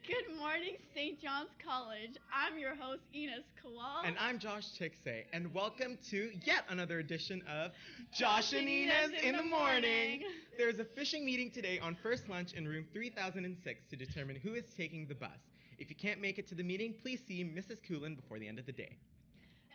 Good morning, St. John's College. I'm your host, Enos Kowal. And I'm Josh Chicksay, and welcome to yet another edition of Josh and Enos in the Morning. There's a fishing meeting today on first lunch in room 3006 to determine who is taking the bus. If you can't make it to the meeting, please see Mrs. Coolin before the end of the day.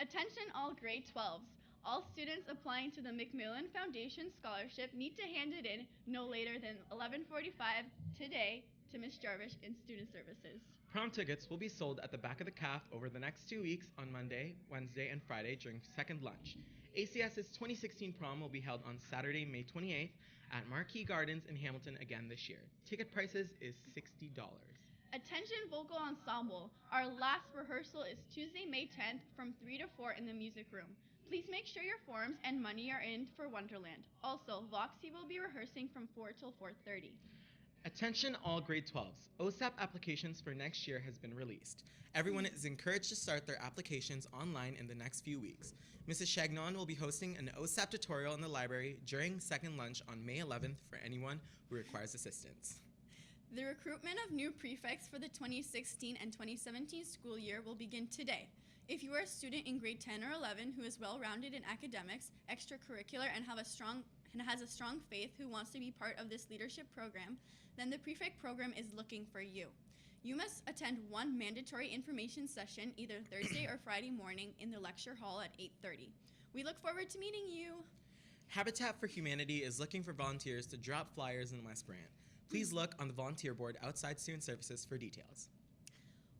Attention all grade 12s. All students applying to the Macmillan Foundation Scholarship need to hand it in no later than 11:45 today to Ms. Jarvish in Student Services. Prom tickets will be sold at the back of the CAF over the next 2 weeks on Monday, Wednesday, and Friday during second lunch. ACS's 2016 prom will be held on Saturday, May 28th at Marquee Gardens in Hamilton again this year. Ticket prices is $60. Attention vocal ensemble. Our last rehearsal is Tuesday, May 10th from 3 to 4 in the music room. Please make sure your forms and money are in for Wonderland. Also, Voxy will be rehearsing from 4 till 4:30. Attention all grade 12s. OSAP applications for next year has been released. Everyone is encouraged to start their applications online in the next few weeks. Mrs. Chagnon will be hosting an OSAP tutorial in the library during second lunch on May 11th for anyone who requires assistance. The recruitment of new prefects for the 2016 and 2017 school year will begin today. If you are a student in grade 10 or 11 who is well-rounded in academics, extracurricular, and has a strong faith who wants to be part of this leadership program, then the prefect program is looking for you. You must attend one mandatory information session either Thursday or Friday morning in the lecture hall at 8:30. We look forward to meeting you. Habitat for Humanity is looking for volunteers to drop flyers in West Brant. Please look on the volunteer board outside Student Services for details.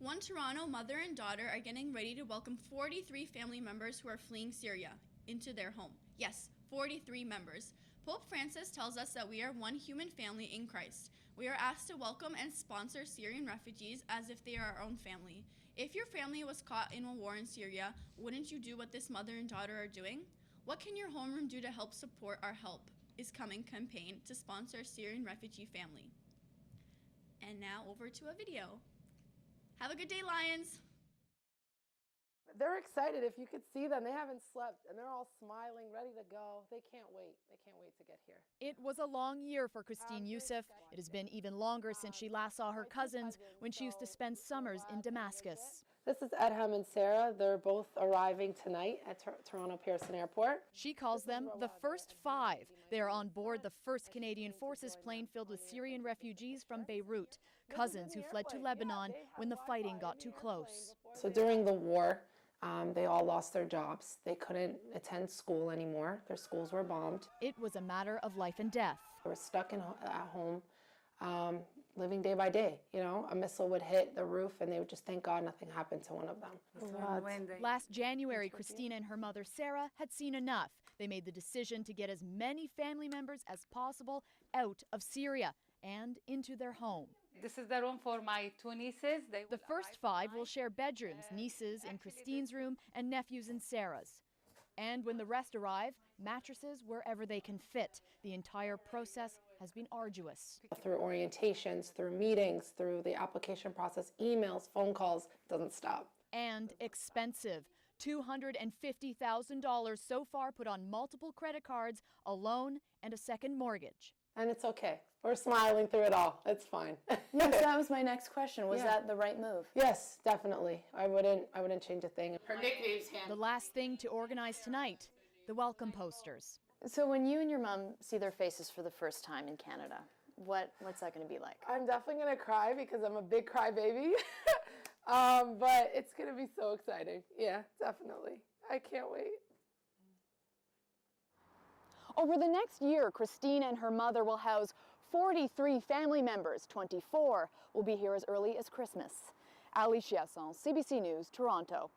One Toronto mother and daughter are getting ready to welcome 43 family members who are fleeing Syria into their home. Yes, 43 members. Pope Francis tells us that we are one human family in Christ. We are asked to welcome and sponsor Syrian refugees as if they are our own family. If your family was caught in a war in Syria, wouldn't you do what this mother and daughter are doing? What can your homeroom do to help support our Help is Coming campaign to sponsor a Syrian refugee family? And now over to a video. Have a good day, Lions. They're excited. If you could see them, they haven't slept, and they're all smiling, ready to go. They can't wait. They can't wait to get here. It was a long year for Christine Youssef. It has been even longer since she last saw her cousins when she used to spend summers in Damascus. This is Edham and Sarah. They're both arriving tonight at Toronto Pearson Airport. She calls them the first five. They are on board the first Canadian Forces plane filled with Syrian refugees from Beirut, cousins who fled to Lebanon when the fighting got too close. So during the war, they all lost their jobs. They couldn't attend school anymore. Their schools were bombed. It was a matter of life and death. They were stuck at home, living day by day. You know, a missile would hit the roof and they would just thank God nothing happened to one of them. Last January, Christina and her mother Sarah had seen enough. They made the decision to get as many family members as possible out of Syria and into their home. This is the room for my two nieces. The first five will share bedrooms, nieces in Christine's room and nephews in Sarah's. And when the rest arrive, mattresses wherever they can fit. The entire process has been arduous. Through orientations, through meetings, through the application process, emails, phone calls, doesn't stop. And expensive. $250,000 so far put on multiple credit cards, a loan, and a second mortgage. And it's okay. We're smiling through it all. It's fine. Yes, that was my next question. Was that the right move? Yes, definitely. I wouldn't change a thing. Her nickname's The last thing to organize tonight, the welcome posters. So when you and your mom see their faces for the first time in Canada, what's that going to be like? I'm definitely going to cry because I'm a big crybaby. But it's going to be so exciting. Yeah, definitely. I can't wait. Over the next year, Christine and her mother will house 43 family members. 24 will be here as early as Christmas. Ali Chiasson, CBC News, Toronto.